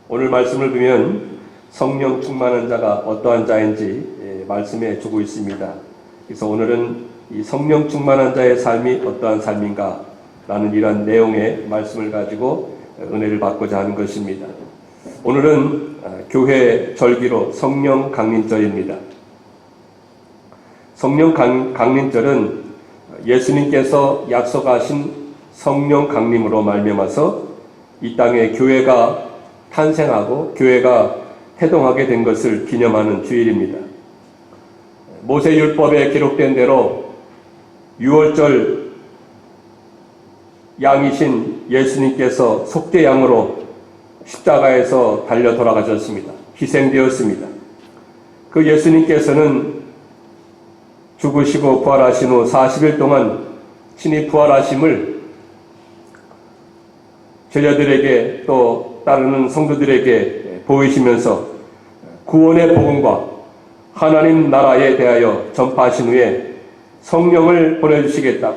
오늘 말씀을 보면 성령 충만한 자가 어떠한 자인지 말씀해 주고 있습니다. 그래서 오늘은 이 성령 충만한 자의 삶이 어떠한 삶인가 라는 이런 내용의 말씀을 가지고 은혜를 받고자 하는 것입니다. 오늘은 교회 절기로 성령 강림절입니다. 성령 강림절은 예수님께서 약속하신 성령 강림으로 말미암아서 이 땅에 교회가 탄생하고 교회가 태동하게 된 것을 기념하는 주일입니다. 모세율법에 기록된 대로 6월절 양이신 예수님께서 속죄양으로 십자가에서 달려 돌아가셨습니다. 희생되었습니다. 그 예수님께서는 죽으시고 부활하신 후 40일 동안 친히 부활하심을 제자들에게 또 따르는 성도들에게 보이시면서 구원의 복음과 하나님 나라에 대하여 전파하신 후에 성령을 보내주시겠다.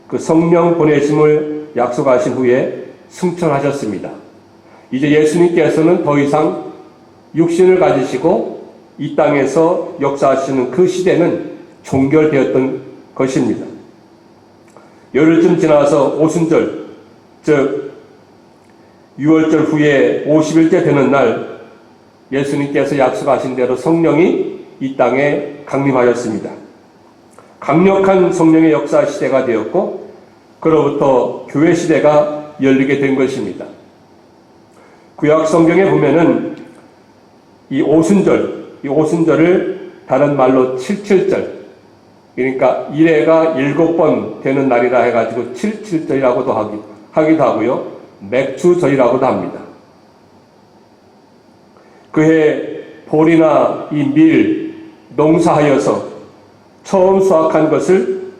그 성령 보내심을 약속하신 후에 승천하셨습니다. 이제 예수님께서는 더 이상 육신을 가지시고 이 땅에서 역사하시는 그 시대는 종결되었던 것입니다. 열흘쯤 지나서 오순절, 즉 6월절 후에 50일째 되는 날 예수님께서 약속하신 대로 성령이 이 땅에 강림하였습니다. 강력한 성령의 역사 시대가 되었고 그로부터 교회 시대가 열리게 된 것입니다. 구약 성경에 보면은 이 오순절을 다른 말로 칠칠절, 그러니까 1회가 7번 되는 날이라 해가지고 칠칠절이라고도 하기도 하고요. 맥주절이라고도 합니다. 그해 볼이나 이 밀, 농사하여서 처음 수확한 것을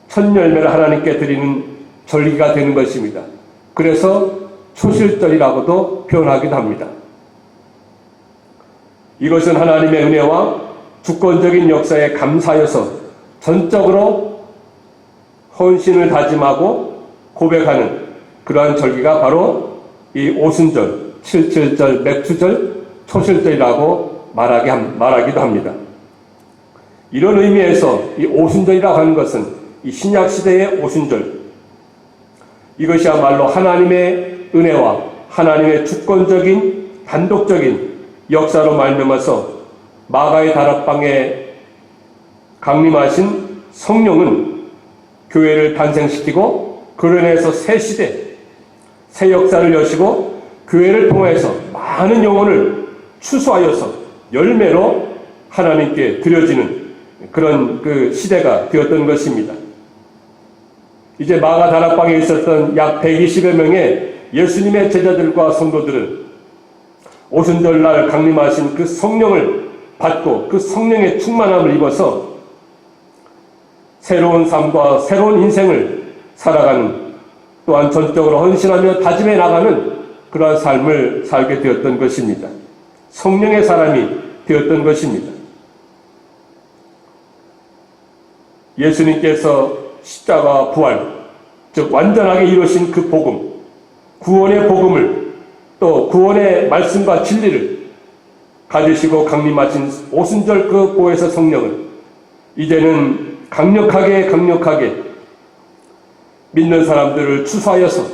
첫 열매를 하나님께 드리는 절기가 되는 것입니다. 그래서 초실절이라고도 표현하기도 합니다. 이것은 하나님의 은혜와 주권적인 역사에 감사하여서 전적으로 헌신을 다짐하고 고백하는 그러한 절기가 바로 이 오순절, 칠칠절, 맥주절, 초실절이라고 말하기도 합니다. 이런 의미에서 이 오순절이라고 하는 것은 이 신약시대의 오순절, 이것이야말로 하나님의 은혜와 하나님의 주권적인 단독적인 역사로 말미암아서 마가의 다락방에 강림하신 성령은 교회를 탄생시키고 그로 인해서 새 시대, 새 역사를 여시고 교회를 통해서 많은 영혼을 추수하여서 열매로 하나님께 드려지는 그런 그 시대가 되었던 것입니다. 이제 마가 다락방에 있었던 약 120여 명의 예수님의 제자들과 성도들은 오순절날 강림하신 그 성령을 받고 그 성령의 충만함을 입어서 새로운 삶과 새로운 인생을 살아가는, 또한 전적으로 헌신하며 다짐해 나가는 그러한 삶을 살게 되었던 것입니다. 성령의 사람이 되었던 것입니다. 예수님께서 십자가 부활, 즉 완전하게 이루신 그 복음, 구원의 복음을, 또 구원의 말씀과 진리를 가지시고 강림하신 오순절 그 보혜사 성령은 이제는 강력하게 믿는 사람들을 추수하여서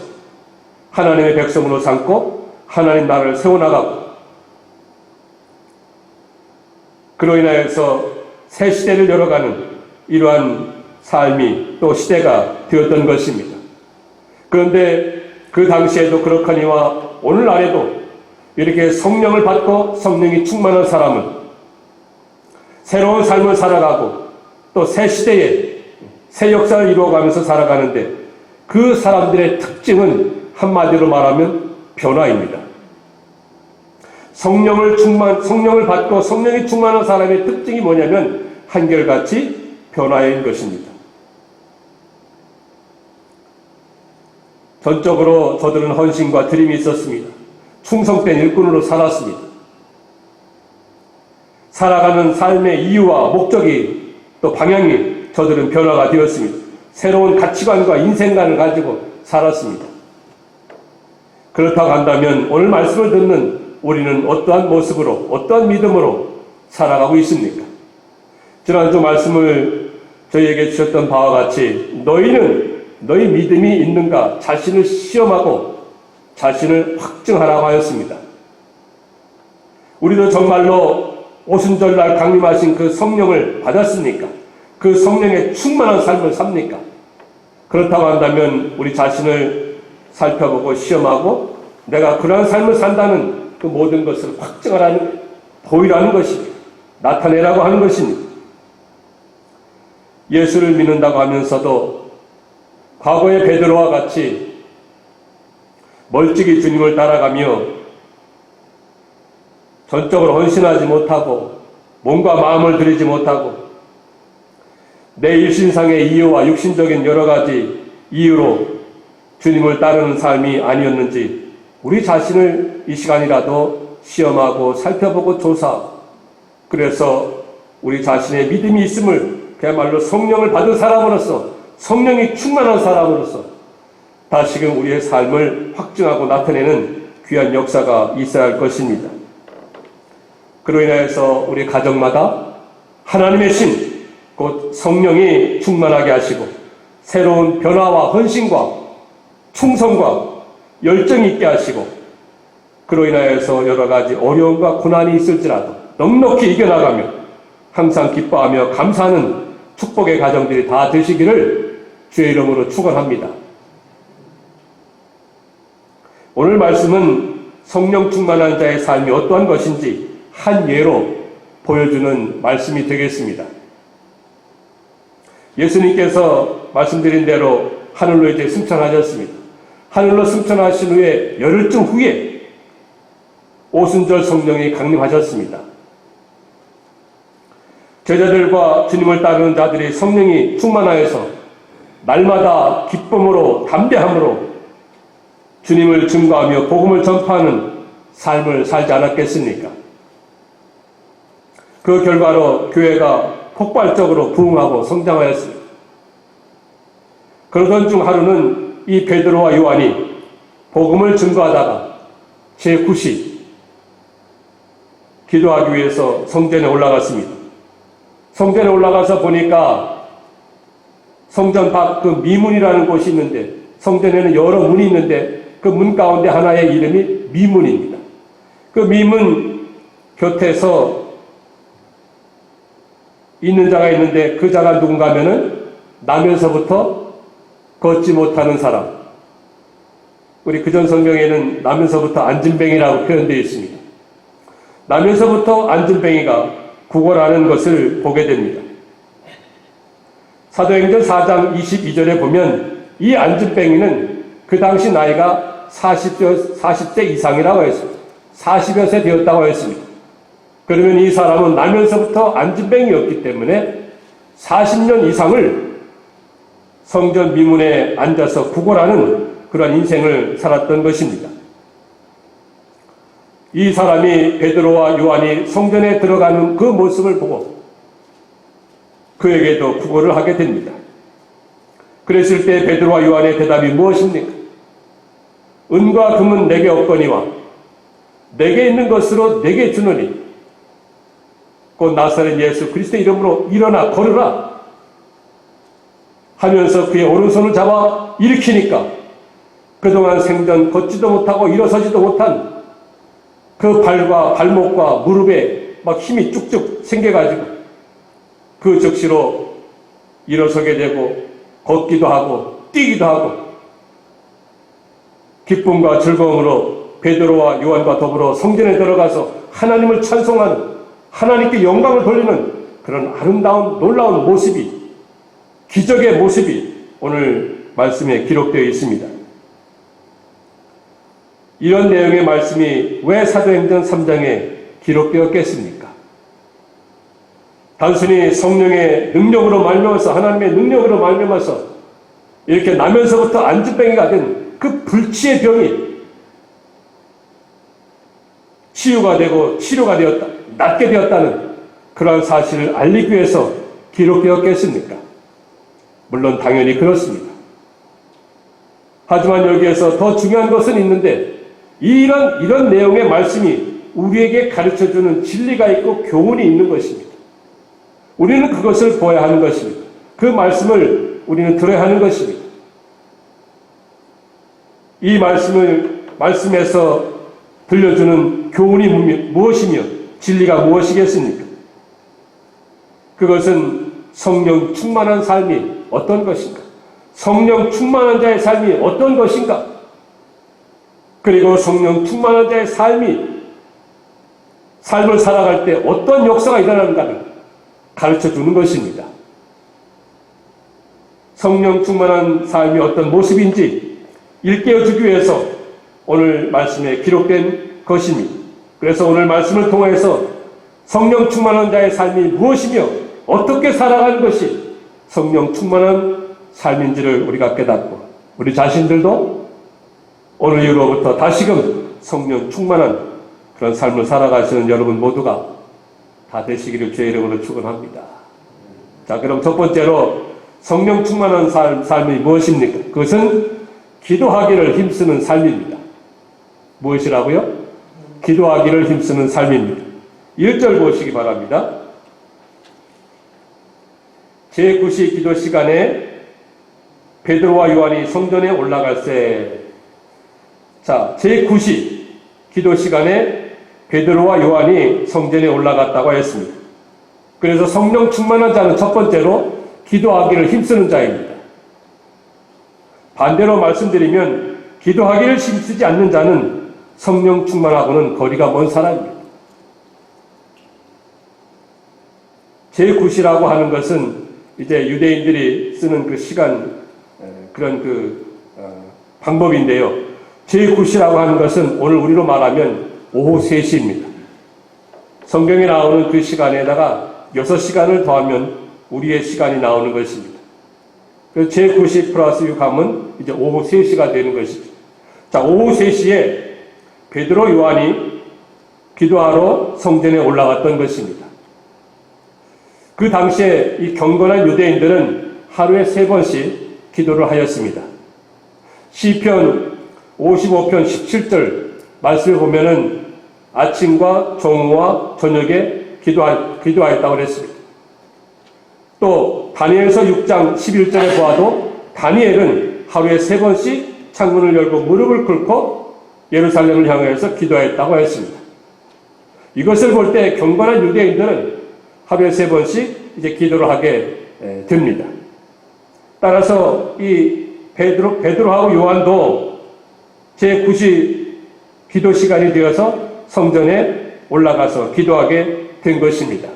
하나님의 백성으로 삼고 하나님 나라를 세워나가고, 그로 인하여서 새 시대를 열어가는 이러한 삶이 또 시대가 되었던 것입니다. 그런데 그 당시에도 그렇거니와 오늘날에도 이렇게 성령을 받고 성령이 충만한 사람은 새로운 삶을 살아가고 또 새 시대에 새 역사를 이루어가면서 살아가는데, 그 사람들의 특징은 한마디로 말하면 변화입니다. 성령을 받고 성령이 충만한 사람의 특징이 뭐냐면 한결같이 변화인 것입니다. 전적으로 저들은 헌신과 드림이 있었습니다. 충성된 일꾼으로 살았습니다. 살아가는 삶의 이유와 목적이 또 방향이 저들은 변화가 되었습니다. 새로운 가치관과 인생관을 가지고 살았습니다. 그렇다고 한다면 오늘 말씀을 듣는 우리는 어떠한 모습으로, 어떠한 믿음으로 살아가고 있습니까? 지난주 말씀을 저희에게 주셨던 바와 같이 너희는 너희 믿음이 있는가 자신을 시험하고 자신을 확증하라고 하였습니다. 우리도 정말로 오순절날 강림하신 그 성령을 받았습니까? 그 성령의 충만한 삶을 삽니까? 그렇다고 한다면 우리 자신을 살펴보고 시험하고 내가 그러한 삶을 산다는 그 모든 것을 확증하라는, 보이라는 것입니다. 나타내라고 하는 것입니다. 예수를 믿는다고 하면서도 과거의 베드로와 같이 멀찍이 주님을 따라가며 전적으로 헌신하지 못하고 몸과 마음을 들이지 못하고 내 일신상의 이유와 육신적인 여러 가지 이유로 주님을 따르는 삶이 아니었는지 우리 자신을 이 시간이라도 시험하고 살펴보고 조사하고, 그래서 우리 자신의 믿음이 있음을 그야말로 성령을 받은 사람으로서, 성령이 충만한 사람으로서 다시금 우리의 삶을 확증하고 나타내는 귀한 역사가 있어야 할 것입니다. 그로 인하여서 우리 가정마다 하나님의 신, 곧 성령이 충만하게 하시고 새로운 변화와 헌신과 충성과 열정이 있게 하시고, 그로 인하여서 여러 가지 어려움과 고난이 있을지라도 넉넉히 이겨나가며 항상 기뻐하며 감사하는 축복의 가정들이 다 되시기를 주의 이름으로 축원합니다. 오늘 말씀은 성령 충만한 자의 삶이 어떠한 것인지 한 예로 보여주는 말씀이 되겠습니다. 예수님께서 말씀드린 대로 하늘로 이제 승천하셨습니다. 하늘로 승천하신 후에 열흘쯤 후에 오순절 성령이 강림하셨습니다. 제자들과 주님을 따르는 자들이 성령이 충만하여서 날마다 기쁨으로 담대함으로 주님을 증거하며 복음을 전파하는 삶을 살지 않았겠습니까? 그 결과로 교회가 폭발적으로 부흥하고 성장하였습니다. 그러던 중 하루는 이 베드로와 요한이 복음을 증거하다가 제9시 기도하기 위해서 성전에 올라갔습니다. 성전에 올라가서 보니까 성전 밖 그 미문이라는 곳이 있는데, 성전에는 여러 문이 있는데 그 문 가운데 하나의 이름이 미문입니다. 그 미문 곁에서 있는 자가 있는데 그 자가 누군가 하면은 나면서부터 걷지 못하는 사람. 우리 그전 성경에는 나면서부터 안진뱅이라고 표현되어 있습니다. 나면서부터 안진뱅이가 구걸하는 것을 보게 됩니다. 사도행전 4장 22절에 보면 이 안진뱅이는 그 당시 나이가 40세 이상이라고 했습니다. 40여 세 되었다고 했습니다. 그러면 이 사람은 나면서부터 안진뱅이였기 때문에 40년 이상을 성전 미문에 앉아서 구걸하는 그런 인생을 살았던 것입니다. 이 사람이 베드로와 요한이 성전에 들어가는 그 모습을 보고 그에게도 구걸을 하게 됩니다. 그랬을 때 베드로와 요한의 대답이 무엇입니까? 은과 금은 내게 없거니와 내게 있는 것으로 내게 주노니 곧 나사렛 예수 그리스도의 이름으로 일어나 걸으라 하면서 그의 오른손을 잡아 일으키니까 그동안 생전 걷지도 못하고 일어서지도 못한 그 발과 발목과 무릎에 막 힘이 쭉쭉 생겨가지고 그 즉시로 일어서게 되고 걷기도 하고 뛰기도 하고 기쁨과 즐거움으로 베드로와 요한과 더불어 성전에 들어가서 하나님을 찬송하는, 하나님께 영광을 돌리는 그런 아름다운 놀라운 모습이, 기적의 모습이 오늘 말씀에 기록되어 있습니다. 이런 내용의 말씀이 왜 사도행전 3장에 기록되었겠습니까? 단순히 성령의 능력으로 말미암아서, 하나님의 능력으로 말미암아서 이렇게 나면서부터 안진뱅이가 된 그 불치의 병이 치유가 되고 치료가 되었다, 낫게 되었다는 그러한 사실을 알리기 위해서 기록되었겠습니까? 물론 당연히 그렇습니다. 하지만 여기에서 더 중요한 것은 있는데 이런 내용의 말씀이 우리에게 가르쳐주는 진리가 있고 교훈이 있는 것입니다. 우리는 그것을 보아야 하는 것입니다. 그 말씀을 우리는 들어야 하는 것입니다. 이 말씀에서 들려주는 교훈이 무엇이며 진리가 무엇이겠습니까? 그것은 성령 충만한 삶이 어떤 것인가? 성령 충만한 자의 삶이 어떤 것인가? 그리고 성령 충만한 자의 삶을 살아갈 때 어떤 역사가 일어나는가를 가르쳐 주는 것입니다. 성령 충만한 삶이 어떤 모습인지 일깨워 주기 위해서 오늘 말씀에 기록된 것입니다. 그래서 오늘 말씀을 통해서 성령 충만한 자의 삶이 무엇이며 어떻게 살아가는 것이 성령 충만한 삶인지를 우리가 깨닫고 우리 자신들도 오늘 이후로부터 다시금 성령 충만한 그런 삶을 살아가시는 여러분 모두가 다 되시기를 주의 이름으로 축원합니다. 자, 그럼 첫 번째로 성령 충만한 삶이 무엇입니까? 그것은 기도하기를 힘쓰는 삶입니다. 무엇이라고요? 기도하기를 힘쓰는 삶입니다. 1절 보시기 바랍니다. 제9시 기도 시간에 베드로와 요한이 성전에 올라갈새. 자, 제9시 기도 시간에 베드로와 요한이 성전에 올라갔다고 했습니다. 그래서 성령 충만한 자는 첫 번째로 기도하기를 힘쓰는 자입니다. 반대로 말씀드리면 기도하기를 힘쓰지 않는 자는 성령 충만하고는 거리가 먼 사람입니다. 제9시라고 하는 것은 이제 유대인들이 쓰는 그 시간, 그런 방법인데요. 제9시라고 하는 것은 오늘 우리로 말하면 오후 3시입니다. 성경에 나오는 그 시간에다가 6시간을 더하면 우리의 시간이 나오는 것입니다. 그래서 제9시 플러스 6 하면 이제 오후 3시가 되는 것이죠. 자, 오후 3시에 베드로 요한이 기도하러 성전에 올라갔던 것입니다. 그 당시에 이 경건한 유대인들은 하루에 3번씩 기도를 하였습니다. 시편 55편 17절 말씀을 보면은 아침과 정오와 저녁에 기도하였다고 그랬습니다. 또 다니엘서 6장 11절에 보아도 다니엘은 하루에 3번씩 창문을 열고 무릎을 꿇고 예루살렘을 향해서 기도했다고 했습니다. 이것을 볼 때 경건한 유대인들은 하루에 3번씩 이제 기도를 하게 됩니다. 따라서 이 베드로하고 요한도 제9시 기도 시간이 되어서 성전에 올라가서 기도하게 된 것입니다.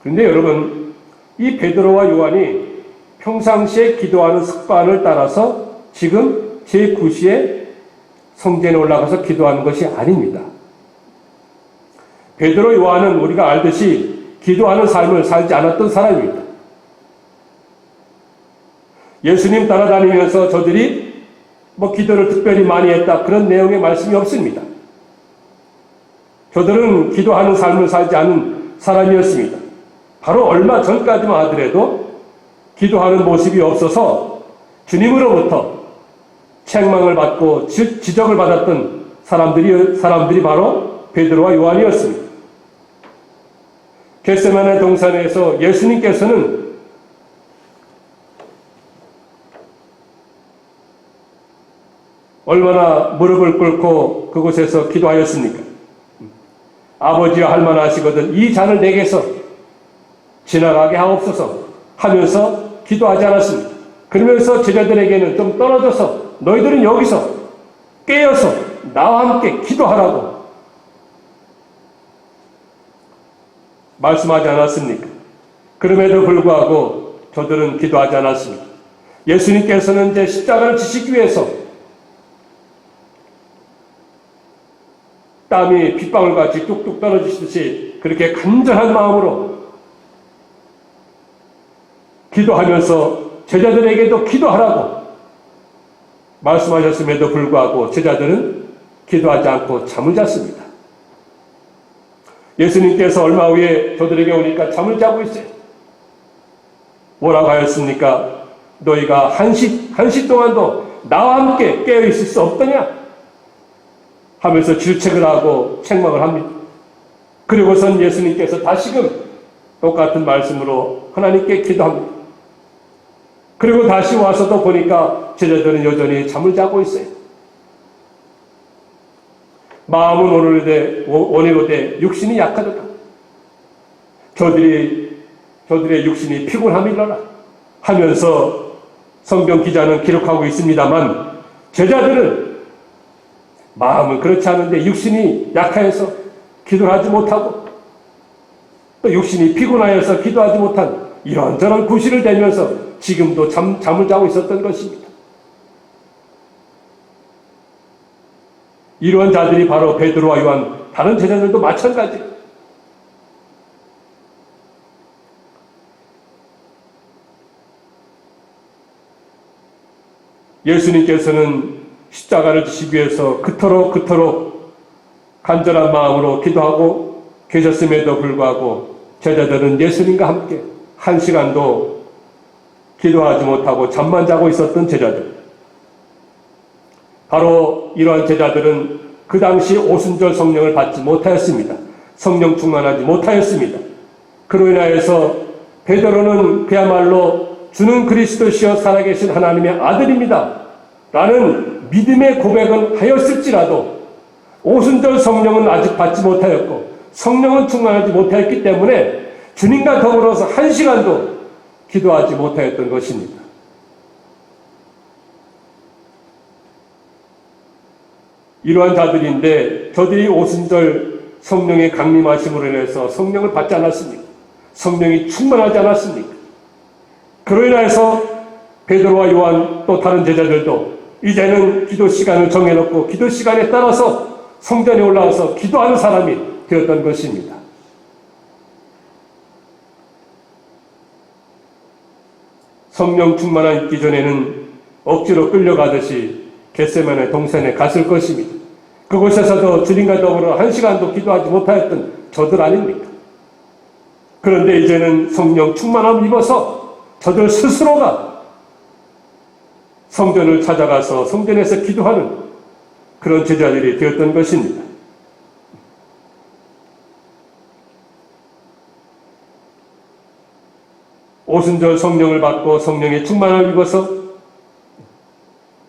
그런데 여러분, 이 베드로와 요한이 평상시에 기도하는 습관을 따라서 지금 제9시에 성전에 올라가서 기도하는 것이 아닙니다. 베드로 요한은 우리가 알듯이 기도하는 삶을 살지 않았던 사람입니다. 예수님 따라다니면서 저들이 기도를 특별히 많이 했다, 그런 내용의 말씀이 없습니다. 저들은 기도하는 삶을 살지 않은 사람이었습니다. 바로 얼마 전까지만 하더라도 기도하는 모습이 없어서 주님으로부터 책망을 받고 지적을 받았던 사람들이 바로 베드로와 요한이었습니다. 겟세마네 동산에서 예수님께서는 얼마나 무릎을 꿇고 그곳에서 기도하였습니까? 아버지여 할만하시거든 이 잔을 내게서 지나가게 하옵소서 하면서 기도하지 않았습니다. 그러면서 제자들에게는 좀 떨어져서 너희들은 여기서 깨어서 나와 함께 기도하라고 말씀하지 않았습니까? 그럼에도 불구하고 저들은 기도하지 않았습니다. 예수님께서는 이제 십자가를 지시기 위해서 땀이 빗방울같이 뚝뚝 떨어지듯이 그렇게 간절한 마음으로 기도하면서 제자들에게도 기도하라고 말씀하셨음에도 불구하고 제자들은 기도하지 않고 잠을 잤습니다. 예수님께서 얼마 후에 저들에게 오니까 잠을 자고 있어요. 뭐라고 하였습니까? 너희가 한시 동안도 나와 함께 깨어 있을 수 없더냐? 하면서 질책을 하고 책망을 합니다. 그리고선 예수님께서 다시금 똑같은 말씀으로 하나님께 기도합니다. 그리고 다시 와서도 보니까 제자들은 여전히 잠을 자고 있어요. 마음은 원이로되 육신이 약하도다. 저들의 육신이 피곤함이로라 하면서 성경 기자는 기록하고 있습니다만, 제자들은 마음은 그렇지 않은데 육신이 약해서 기도를 하지 못하고 또 육신이 피곤하여서 기도하지 못한 이런저런 구실을 대면서 지금도 잠을 자고 있었던 것입니다. 이러한 자들이 바로 베드로와 요한, 다른 제자들도 마찬가지예요. 예수님께서는 십자가를 지시기 위해서 그토록 간절한 마음으로 기도하고 계셨음에도 불구하고 제자들은 예수님과 함께 한 시간도 기도하지 못하고 잠만 자고 있었던 제자들. 바로 이러한 제자들은 그 당시 오순절 성령을 받지 못하였습니다. 성령 충만하지 못하였습니다. 그로 인하여서 베드로는 그야말로 주는 그리스도시여 살아계신 하나님의 아들입니다 라는 믿음의 고백은 하였을지라도 오순절 성령은 아직 받지 못하였고 성령은 충만하지 못하였기 때문에 주님과 더불어서 한 시간도 기도하지 못하였던 것입니다. 이러한 자들인데 저들이 오순절 성령의 강림하심으로 인해서 성령을 받지 않았습니까? 성령이 충만하지 않았습니까? 그로 인해서 베드로와 요한 또 다른 제자들도 이제는 기도 시간을 정해놓고 기도 시간에 따라서 성전에 올라와서 기도하는 사람이 되었던 것입니다. 성령 충만한 있기 전에는 억지로 끌려가듯이 겟세마네 동산에 갔을 것입니다. 그곳에서도 주님과 더불어 한 시간도 기도하지 못하였던 저들 아닙니까? 그런데 이제는 성령 충만함을 입어서 저들 스스로가 성전을 찾아가서 성전에서 기도하는 그런 제자들이 되었던 것입니다. 오순절 성령을 받고 성령의 충만함을 입어서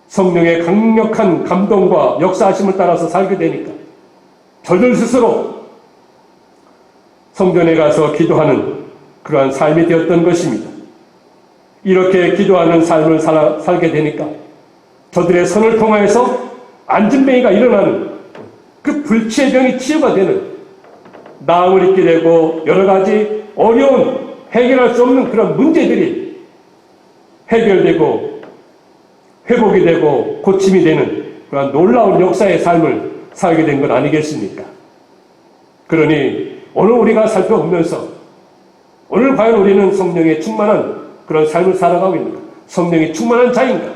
성령의 강력한 감동과 역사하심을 따라서 살게 되니까 저들 스스로 성전에 가서 기도하는 그러한 삶이 되었던 것입니다. 이렇게 기도하는 삶을 살게 되니까 저들의 손을 통하여서 안진뱅이가 일어나는 그 불치의 병이 치유가 되는, 나음을 입게 되고 여러 가지 어려운 해결할 수 없는 그런 문제들이 해결되고 회복이 되고 고침이 되는 그런 놀라운 역사의 삶을 살게 된 것 아니겠습니까? 그러니 오늘 우리가 살펴보면서 오늘 과연 우리는 성령의 충만한 그런 삶을 살아가고 있는가? 성령이 충만한 자인가?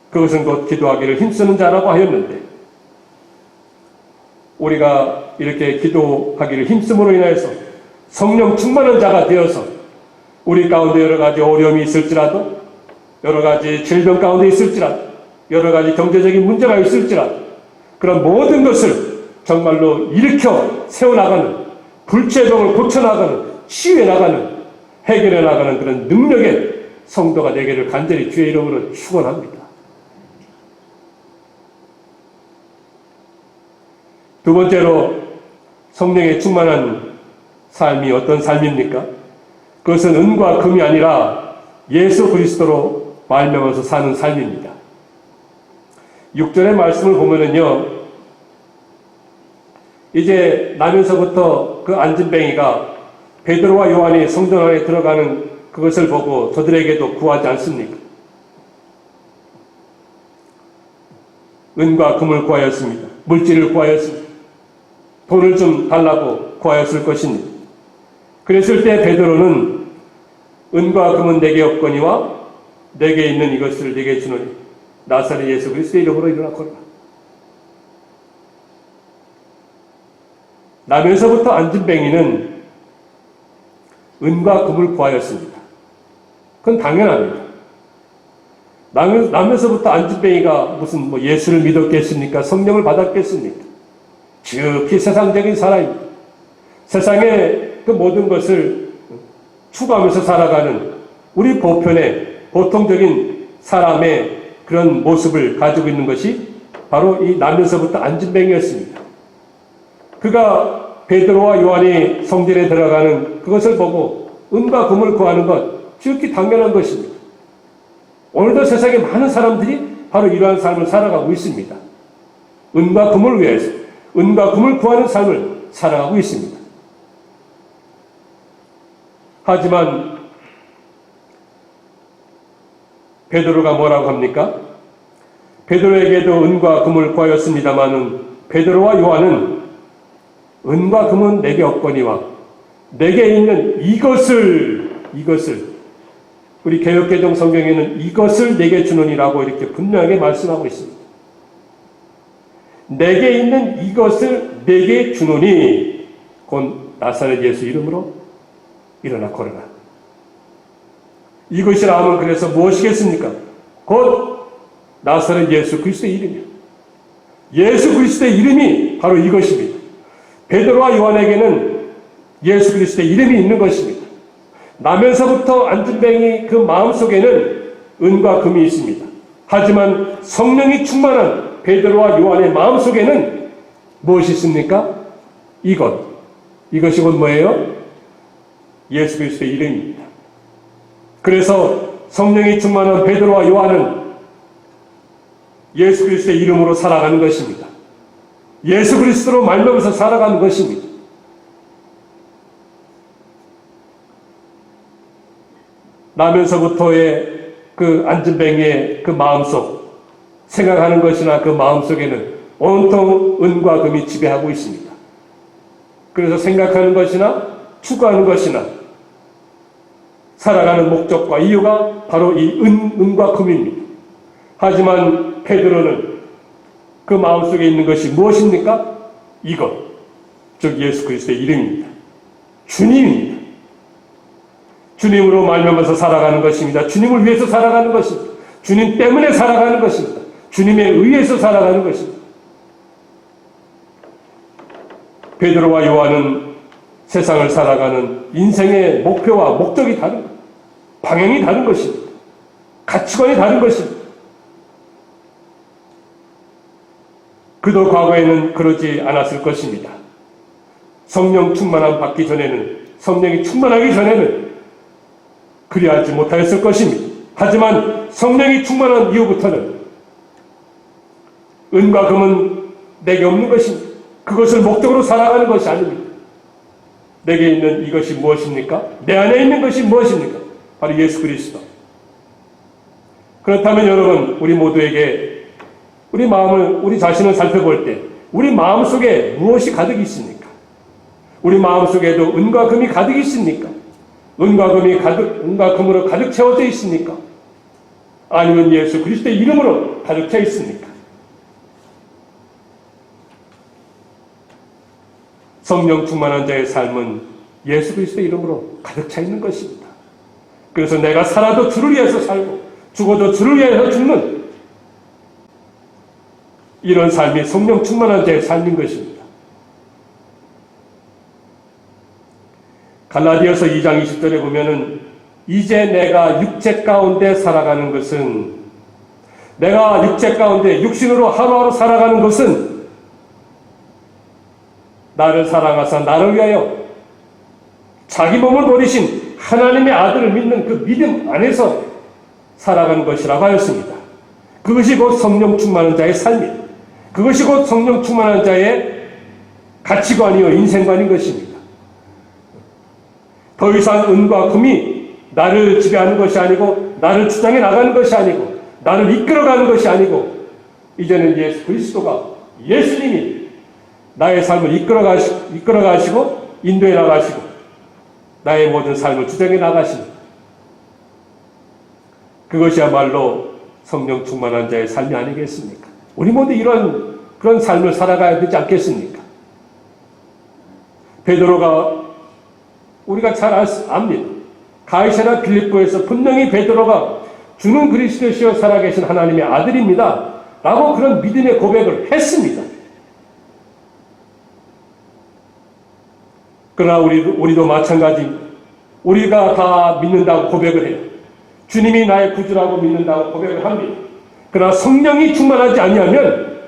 그것은 곧 기도하기를 힘쓰는 자라고 하였는데, 우리가 이렇게 기도하기를 힘쓰므로 인하여서 성령 충만한 자가 되어서 우리 가운데 여러 가지 어려움이 있을지라도, 여러 가지 질병 가운데 있을지라도, 여러 가지 경제적인 문제가 있을지라도 그런 모든 것을 정말로 일으켜 세워나가는, 불치의 병을 고쳐나가는, 치유해 나가는, 해결해 나가는 그런 능력의 성도가 되기를 간절히 주의 이름으로 축원합니다. 두 번째로 성령의 충만한 삶이 어떤 삶입니까? 그것은 은과 금이 아니라 예수 그리스도로 말미암아서 사는 삶입니다. 6절의 말씀을 보면은요, 이제 나면서부터 그 안진뱅이가 베드로와 요한이 성전 안에 들어가는 그것을 보고 저들에게도 구하지 않습니까? 은과 금을 구하였습니다. 물질을 구하였습니다. 돈을 좀 달라고 구하였을 것입니다. 그랬을 때 베드로는 은과 금은 내게 없거니와 내게 있는 이것을 내게 주노니 나사렛 예수 그리스도의 이름으로 일어나 걸어라. 나면서부터 안진뱅이는 은과 금을 구하였습니다. 그건 당연합니다. 나면서부터 안진뱅이가 무슨 뭐 예수를 믿었겠습니까? 성령을 받았겠습니까? 지극히 세상적인 사람입니다. 세상의 그 모든 것을 추구하면서 살아가는 우리 보편의 보통적인 사람의 그런 모습을 가지고 있는 것이 바로 이 나면서부터 안진뱅이였습니다. 그가 베드로와 요한이 성전에 들어가는 그것을 보고 은과 금을 구하는 것 지극히 당연한 것입니다. 오늘도 세상에 많은 사람들이 바로 이러한 삶을 살아가고 있습니다. 은과 금을 위해서 은과 금을 구하는 삶을 살아가고 있습니다. 하지만 베드로가 뭐라고 합니까? 베드로에게도 은과 금을 구하였습니다마는 베드로와 요한은 은과 금은 내게 없거니와 내게 있는 이것을 우리 개역개정 성경에는 이것을 내게 주노니라고 이렇게 분명하게 말씀하고 있습니다. 내게 있는 이것을 내게 주노니 곧 나사렛 예수 이름으로 일어나 걸어라. 이것이라 하면 그래서 무엇이겠습니까? 곧 나사렛 예수 그리스도의 이름이요. 예수 그리스도의 이름이 바로 이것입니다. 베드로와 요한에게는 예수 그리스도의 이름이 있는 것입니다. 나면서부터 안진뱅이 그 마음속에는 은과 금이 있습니다. 하지만 성령이 충만한 베드로와 요한의 마음속에는 무엇이 있습니까? 이것이 곧 뭐예요? 예수 그리스도의 이름입니다. 그래서 성령이 충만한 베드로와 요한은 예수 그리스도의 이름으로 살아가는 것입니다. 예수 그리스도로 말미암아서 살아가는 것입니다. 나면서부터의 그 안진뱅이의 그 마음속 생각하는 것이나 그 마음속에는 온통 은과 금이 지배하고 있습니다. 그래서 생각하는 것이나 추구하는 것이나 살아가는 목적과 이유가 바로 이 은과 금입니다. 하지만 베드로는 그 마음속에 있는 것이 무엇입니까? 이것, 즉 예수 그리스도의 이름입니다. 주님입니다. 주님으로 말미암아서 살아가는 것입니다. 주님을 위해서 살아가는 것입니다. 주님 때문에 살아가는 것입니다. 주님에 의해서 살아가는 것입니다. 베드로와 요한은 세상을 살아가는 인생의 목표와 목적이 다른 것, 방향이 다른 것입니다. 가치관이 다른 것입니다. 그도 과거에는 그러지 않았을 것입니다. 성령 충만함 받기 전에는, 성령이 충만하기 전에는 그리하지 못하였을 것입니다. 하지만 성령이 충만한 이후부터는 은과 금은 내게 없는 것입니다. 그것을 목적으로 살아가는 것이 아닙니다. 내게 있는 이것이 무엇입니까? 내 안에 있는 것이 무엇입니까? 바로 예수 그리스도. 그렇다면 여러분, 우리 모두에게 우리 마음을, 우리 자신을 살펴볼 때 우리 마음속에 무엇이 가득 있습니까? 우리 마음속에도 은과 금이 가득 있습니까? 은과 금으로 가득 채워져 있습니까? 아니면 예수 그리스도의 이름으로 가득 차 있습니까? 성령 충만한 자의 삶은 예수 그리스도의 이름으로 가득 차 있는 것입니다. 그래서 내가 살아도 주를 위해서 살고 죽어도 주를 위해서 죽는 이런 삶이 성령 충만한 자의 삶인 것입니다. 갈라디아서 2장 20절에 보면은 이제 내가 육체 가운데 살아가는 것은, 내가 육체 가운데 육신으로 하루하루 살아가는 것은 나를 사랑하사 나를 위하여 자기 몸을 버리신 하나님의 아들을 믿는 그 믿음 안에서 살아가는 것이라고 하였습니다. 그것이 곧 성령 충만한 자의 삶입니다. 그것이 곧 성령 충만한 자의 가치관이요 인생관인 것입니다. 더 이상 은과 금이 나를 지배하는 것이 아니고, 나를 주장해 나가는 것이 아니고, 나를 이끌어가는 것이 아니고, 이제는 예수 그리스도가, 예수님이 나의 삶을 이끌어가시고 인도해 나가시고 나의 모든 삶을 주장해 나가십니다. 그것이야말로 성령 충만한 자의 삶이 아니겠습니까? 우리 모두 그런 삶을 살아가야 되지 않겠습니까? 베드로가 우리가 잘 압니다. 가이사랴 빌립보에서 분명히 베드로가 주는 그리스도시요 살아계신 하나님의 아들입니다. 라고 그런 믿음의 고백을 했습니다. 그러나 우리도 마찬가지입니다. 우리가 다 믿는다고 고백을 해요. 주님이 나의 구주라고 믿는다고 고백을 합니다. 그러나 성령이 충만하지 아니하면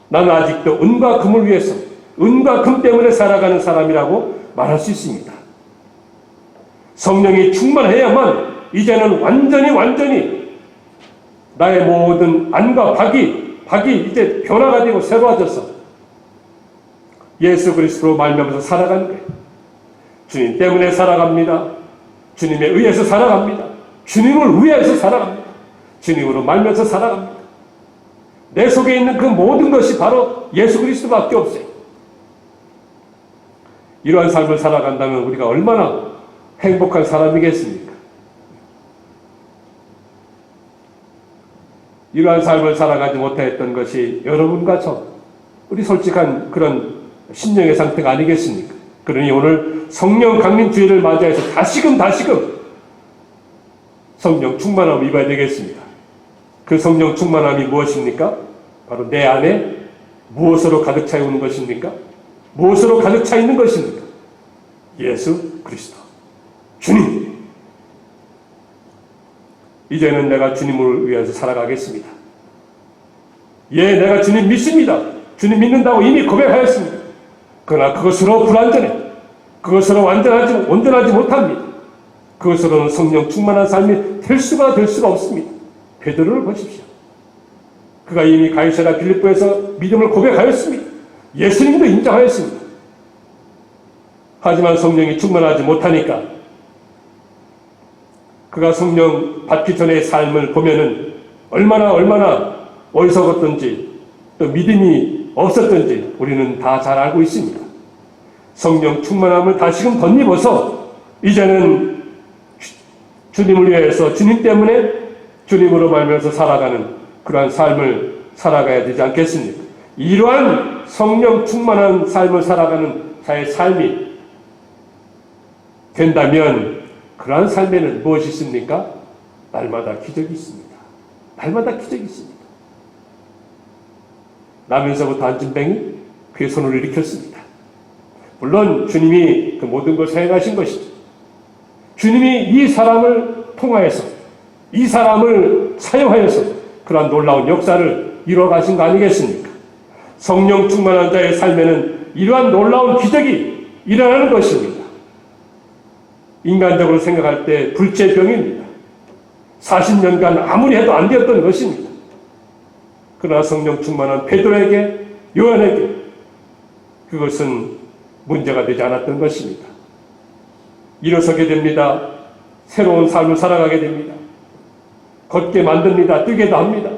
나는 아직도 은과 금을 위해서, 은과 금 때문에 살아가는 사람이라고 말할 수 있습니다. 성령이 충만해야만 이제는 완전히 나의 모든 안과 박이 이제 변화가 되고 새로워져서 예수 그리스도로 말미암아서 살아가는 거예요. 주님 때문에 살아갑니다. 주님에 의해서 살아갑니다. 주님을 위해서 살아갑니다. 주님으로 말미암아서 살아갑니다. 내 속에 있는 그 모든 것이 바로 예수 그리스도밖에 없어요. 이러한 삶을 살아간다면 우리가 얼마나 행복한 사람이겠습니까? 이러한 삶을 살아가지 못했던 것이 여러분과 저, 우리 솔직한 그런 심령의 상태가 아니겠습니까? 그러니 오늘 성령 강림 주일을 맞이해서 다시금 성령 충만함을 입어야 되겠습니다. 그 성령 충만함이 무엇입니까? 바로 내 안에 무엇으로 가득 차 있는 것입니까? 무엇으로 가득 차 있는 것입니까? 예수 그리스도, 주님. 이제는 내가 주님을 위해서 살아가겠습니다. 예, 내가 주님 믿습니다. 주님 믿는다고 이미 고백하였습니다. 그러나 그것으로 불완전해. 그것으로 온전하지 못합니다. 그것으로는 성령 충만한 삶이 될 수가 없습니다. 베드로를 보십시오. 그가 이미 가이사랴 빌립보에서 믿음을 고백하였습니다. 예수님도 인정하였습니다. 하지만 성령이 충만하지 못하니까 그가 성령 받기 전의 삶을 보면은 얼마나 어리석었던지 또 믿음이 없었던지 우리는 다 잘 알고 있습니다. 성령 충만함을 다시금 덧입어서 이제는 주님을 위해서 주님 때문에 주님으로 말면서 살아가는 그러한 삶을 살아가야 되지 않겠습니까? 이러한 성령 충만한 삶을 살아가는 자의 삶이 된다면 그러한 삶에는 무엇이 있습니까? 날마다 기적이 있습니다. 날마다 기적이 있습니다. 나면서부터 안진뱅이 그의 손을 일으켰습니다. 물론 주님이 그 모든 것을 행하신 것이죠. 주님이 이 사람을 통하여서 이 사람을 사용하여서 그러한 놀라운 역사를 이루어가신 거 아니겠습니까? 성령 충만한 자의 삶에는 이러한 놀라운 기적이 일어나는 것입니다. 인간적으로 생각할 때 불체병입니다. 40년간 아무리 해도 안 되었던 것입니다. 그러나 성령 충만한 베드로에게, 요한에게 그것은 문제가 되지 않았던 것입니다. 일어서게 됩니다. 새로운 삶을 살아가게 됩니다. 걷게 만듭니다. 뛰게도 합니다.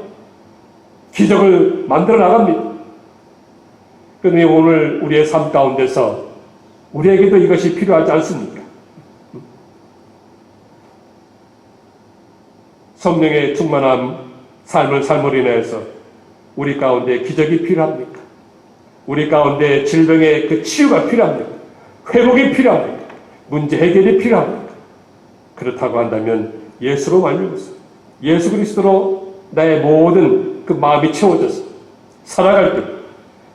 기적을 만들어 나갑니다. 그런데 오늘 우리의 삶 가운데서 우리에게도 이것이 필요하지 않습니까? 성령의 충만한 삶을 삶으로 인해서 우리 가운데 기적이 필요합니까? 우리 가운데 질병의 그 치유가 필요합니까? 회복이 필요합니까? 문제 해결이 필요합니까? 그렇다고 한다면 예수로 말미암아서 예수 그리스도로 나의 모든 그 마음이 채워져서 살아갈 때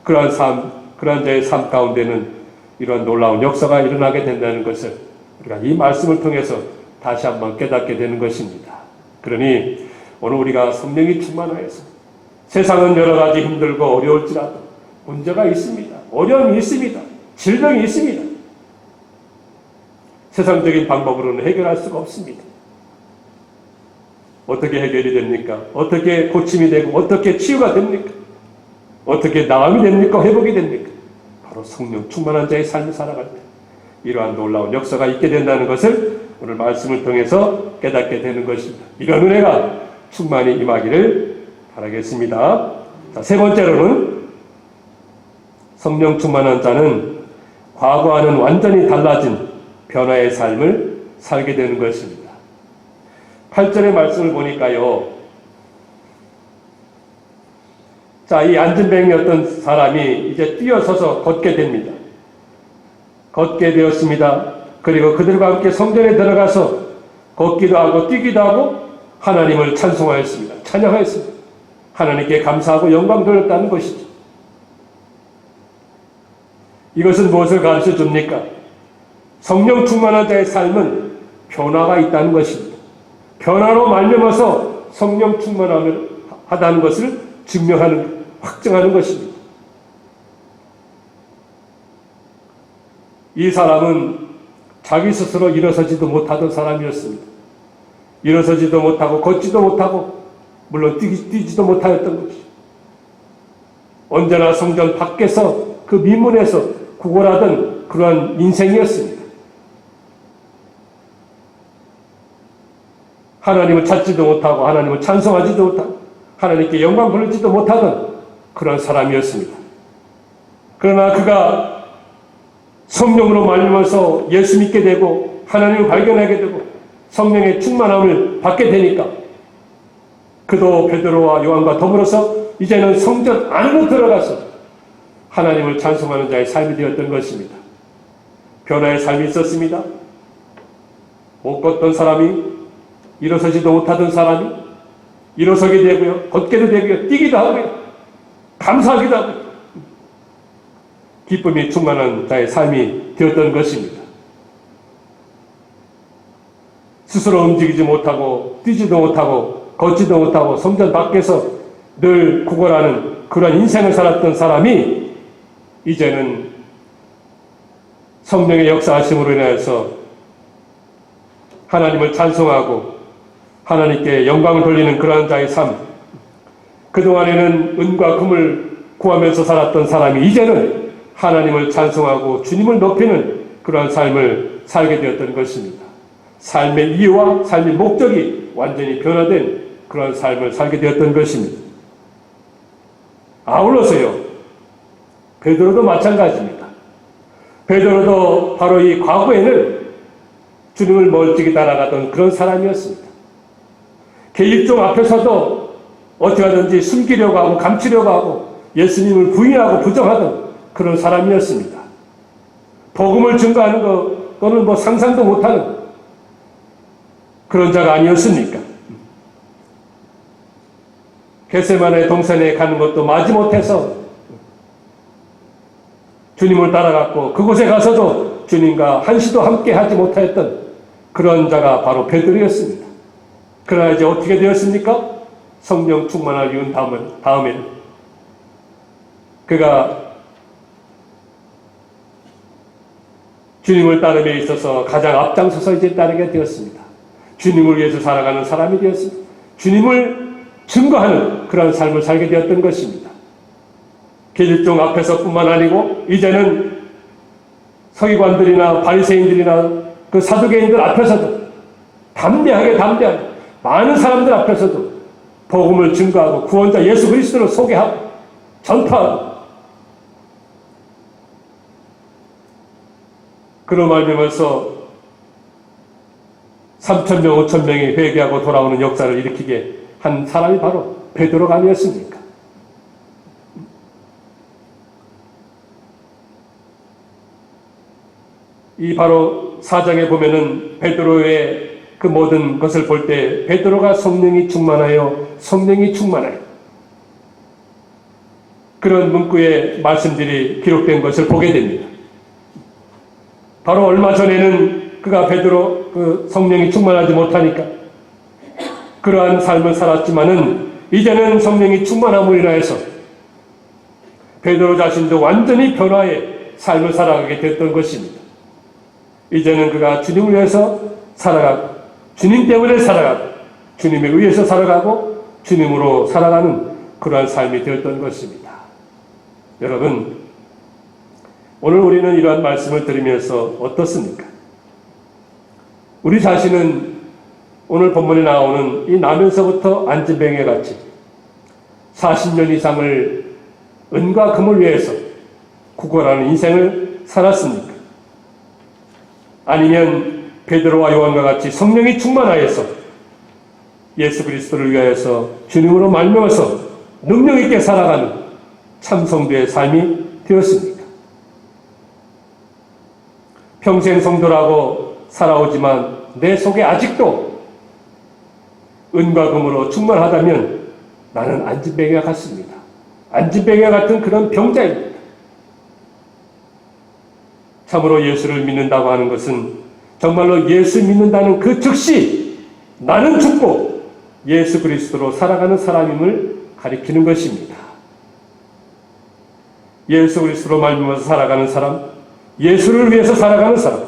그러한 자의 삶 가운데는 이러한 놀라운 역사가 일어나게 된다는 것을 우리가 이 말씀을 통해서 다시 한번 깨닫게 되는 것입니다. 그러니 오늘 우리가 성령이 충만하여서 세상은 여러 가지 힘들고 어려울지라도 문제가 있습니다. 어려움이 있습니다. 질병이 있습니다. 세상적인 방법으로는 해결할 수가 없습니다. 어떻게 해결이 됩니까? 어떻게 고침이 되고 어떻게 치유가 됩니까? 어떻게 나음이 됩니까? 회복이 됩니까? 바로 성령 충만한 자의 삶을 살아갈 때 이러한 놀라운 역사가 있게 된다는 것을 오늘 말씀을 통해서 깨닫게 되는 것입니다. 이런 은혜가 충만히 임하기를 바라겠습니다. 자, 세 번째로는 성령 충만한 자는 과거와는 완전히 달라진 변화의 삶을 살게 되는 것입니다. 8절의 말씀을 보니까요. 자, 이 안진뱅이였던 사람이 이제 뛰어서서 걷게 됩니다. 걷게 되었습니다. 그리고 그들과 함께 성전에 들어가서 걷기도 하고 뛰기도 하고 하나님을 찬송하였습니다. 찬양하였습니다. 하나님께 감사하고 영광 돌렸다는 것이죠. 이것은 무엇을 가르쳐 줍니까? 성령 충만한 자의 삶은 변화가 있다는 것입니다. 변화로 말미암아서 성령 충만함을 하다는 것을 증명하는, 확증하는 것입니다. 이 사람은 자기 스스로 일어서지도 못하던 사람이었습니다. 일어서지도 못하고 걷지도 못하고 물론 뛰지도 못하였던 것이죠. 언제나 성전 밖에서 그 미문에서 구걸하던 그러한 인생이었습니다. 하나님을 찾지도 못하고 하나님을 찬송하지도 못하고 하나님께 영광 돌리지도 못하던 그런 사람이었습니다. 그러나 그가 성령으로 말미암아서 예수 믿게 되고 하나님을 발견하게 되고 성령의 충만함을 받게 되니까 그도 베드로와 요한과 더불어서 이제는 성전 안으로 들어가서 하나님을 찬송하는 자의 삶이 되었던 것입니다. 변화의 삶이 있었습니다. 못 걷던 사람이 일어서지도 못하던 사람이 일어서게 되고요. 걷게도 되고요. 뛰기도 하고요. 감사하기도 하고요. 기쁨이 충만한 자의 삶이 되었던 것입니다. 스스로 움직이지 못하고 뛰지도 못하고 걷지도 못하고 성전 밖에서 늘 구걸하는 그런 인생을 살았던 사람이 이제는 성령의 역사하심으로 인해서 하나님을 찬송하고 하나님께 영광을 돌리는 그러한 자의 삶, 그동안에는 은과 금을 구하면서 살았던 사람이 이제는 하나님을 찬송하고 주님을 높이는 그러한 삶을 살게 되었던 것입니다. 삶의 이유와 삶의 목적이 완전히 변화된 그런 삶을 살게 되었던 것입니다. 아울러서요, 베드로도 마찬가지입니다. 베드로도 바로 이 과거에는 주님을 멀찍이 따라가던 그런 사람이었습니다. 계집종 앞에서도 어떻게 하든지 숨기려고 하고 감추려고 하고 예수님을 부인하고 부정하던 그런 사람이었습니다. 복음을 증거하는 거는 뭐 상상도 못하는 그런 자가 아니었습니까? 겟세마네 동산에 가는 것도 마지못해서 주님을 따라갔고 그곳에 가서도 주님과 한시도 함께 하지 못하였던 그런 자가 바로 베드로였습니다. 그러나 이제 어떻게 되었습니까? 성령 충만을 이룬 다음에는 그가 주님을 따름에 있어서 가장 앞장서서 이제 따르게 되었습니다. 주님을 위해서 살아가는 사람이 되었습니다. 주님을 증거하는 그런 삶을 살게 되었던 것입니다. 계집종 앞에서뿐만 아니고 이제는 서기관들이나 바리새인들이나 그 사두개인들 앞에서도 담대하게 많은 사람들 앞에서도 복음을 증거하고 구원자 예수 그리스도를 소개하고 전파하고 그로 말미암아서 3,000명, 5,000명이 회개하고 돌아오는 역사를 일으키게 한 사람이 바로 베드로가 아니었습니까? 이 바로 4장에 보면은 베드로의 그 모든 것을 볼 때 베드로가 성령이 충만하여 그런 문구의 말씀들이 기록된 것을 보게 됩니다. 바로 얼마 전에는 그가 베드로 그 성령이 충만하지 못하니까 그러한 삶을 살았지만은 이제는 성령이 충만함으로 인하여서 베드로 자신도 완전히 변화의 삶을 살아가게 됐던 것입니다. 이제는 그가 주님을 위해서 살아가고 주님 때문에 살아가고 주님에 의해서 살아가고 주님으로 살아가는 그러한 삶이 되었던 것입니다. 여러분, 오늘 우리는 이러한 말씀을 들으면서 어떻습니까? 우리 자신은 오늘 본문에 나오는 이 나면서부터 안진뱅이 같이 40년 이상을 은과 금을 위해서 구걸하는 인생을 살았습니까? 아니면 베드로와 요한과 같이 성령이 충만하여서 예수 그리스도를 위하여서 주님으로 말미암아서 능력 있게 살아가는 참 성도의 삶이 되었습니까? 평생 성도라고 살아오지만 내 속에 아직도 은과 금으로 충만하다면 나는 안진뱅이와 같습니다. 안진뱅이와 같은 그런 병자입니다. 참으로 예수를 믿는다고 하는 것은 정말로 예수 믿는다는 그 즉시 나는 죽고 예수 그리스도로 살아가는 사람임을 가리키는 것입니다. 예수 그리스도로 말미암아서 살아가는 사람, 예수를 위해서 살아가는 사람,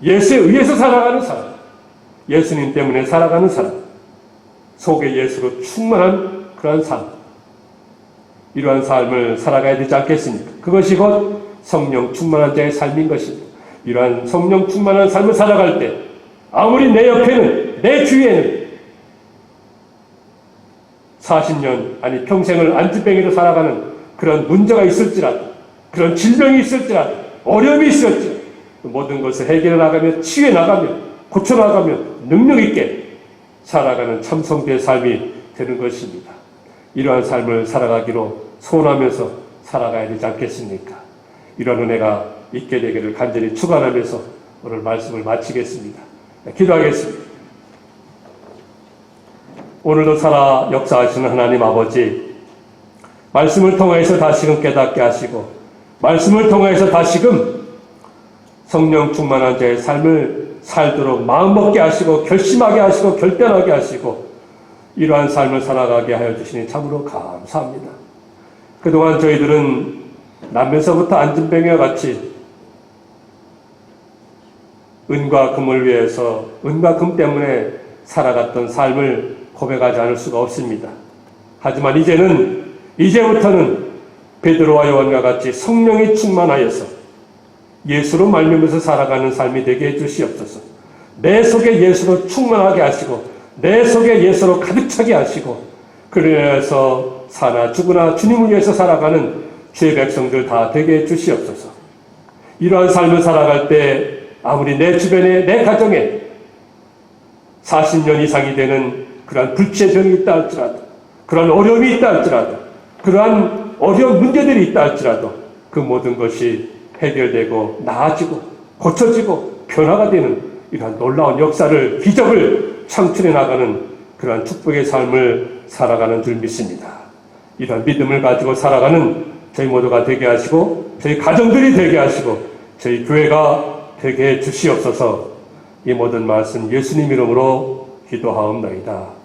예수에 의해서 살아가는 사람, 예수님 때문에 살아가는 사람, 속에 예수로 충만한 그러한 삶, 이러한 삶을 살아가야 되지 않겠습니까? 그것이 곧 성령 충만한 자의 삶인 것입니다. 이러한 성령 충만한 삶을 살아갈 때 아무리 내 옆에는, 내 주위에는 40년 아니 평생을 안진뱅이로 살아가는 그런 문제가 있을지라도, 그런 질병이 있을지라도, 어려움이 있을지라도 모든 것을 해결해 나가며 치유해 나가며 고쳐 나가며 능력 있게 살아가는 참성도의 삶이 되는 것입니다. 이러한 삶을 살아가기로 소원하면서 살아가야 되지 않겠습니까? 이러한 은혜가 있게 되기를 간절히 축원하면서 오늘 말씀을 마치겠습니다. 기도하겠습니다. 오늘도 살아 역사하시는 하나님 아버지, 말씀을 통해서 다시금 깨닫게 하시고 말씀을 통해서 다시금 성령 충만한 자의 삶을 살도록 마음먹게 하시고 결심하게 하시고 결단하게 하시고 이러한 삶을 살아가게 하여 주시니 참으로 감사합니다. 그동안 저희들은 남에서부터 안진뱅이와 같이 은과 금을 위해서 은과 금 때문에 살아갔던 삶을 고백하지 않을 수가 없습니다. 하지만 이제부터는 베드로와 요한과 같이 성령이 충만하여서 예수로 말미암아서 살아가는 삶이 되게 해주시옵소서. 내 속에 예수로 충만하게 하시고 내 속에 예수로 가득 차게 하시고 그래서 사나 죽으나 주님을 위해서 살아가는 주의 백성들 다 되게 해주시옵소서. 이러한 삶을 살아갈 때 아무리 내 주변에 내 가정에 40년 이상이 되는 그러한 불치의 병이 있다 할지라도 그러한 어려움이 있다 할지라도 그러한 어려운 문제들이 있다 할지라도 그 모든 것이 해결되고 나아지고 고쳐지고 변화가 되는 이러한 놀라운 역사를 기적을 창출해 나가는 그러한 축복의 삶을 살아가는 줄 믿습니다. 이러한 믿음을 가지고 살아가는 저희 모두가 되게 하시고 저희 가정들이 되게 하시고 저희 교회가 되게 해 주시옵소서. 이 모든 말씀 예수님 이름으로 기도하옵나이다.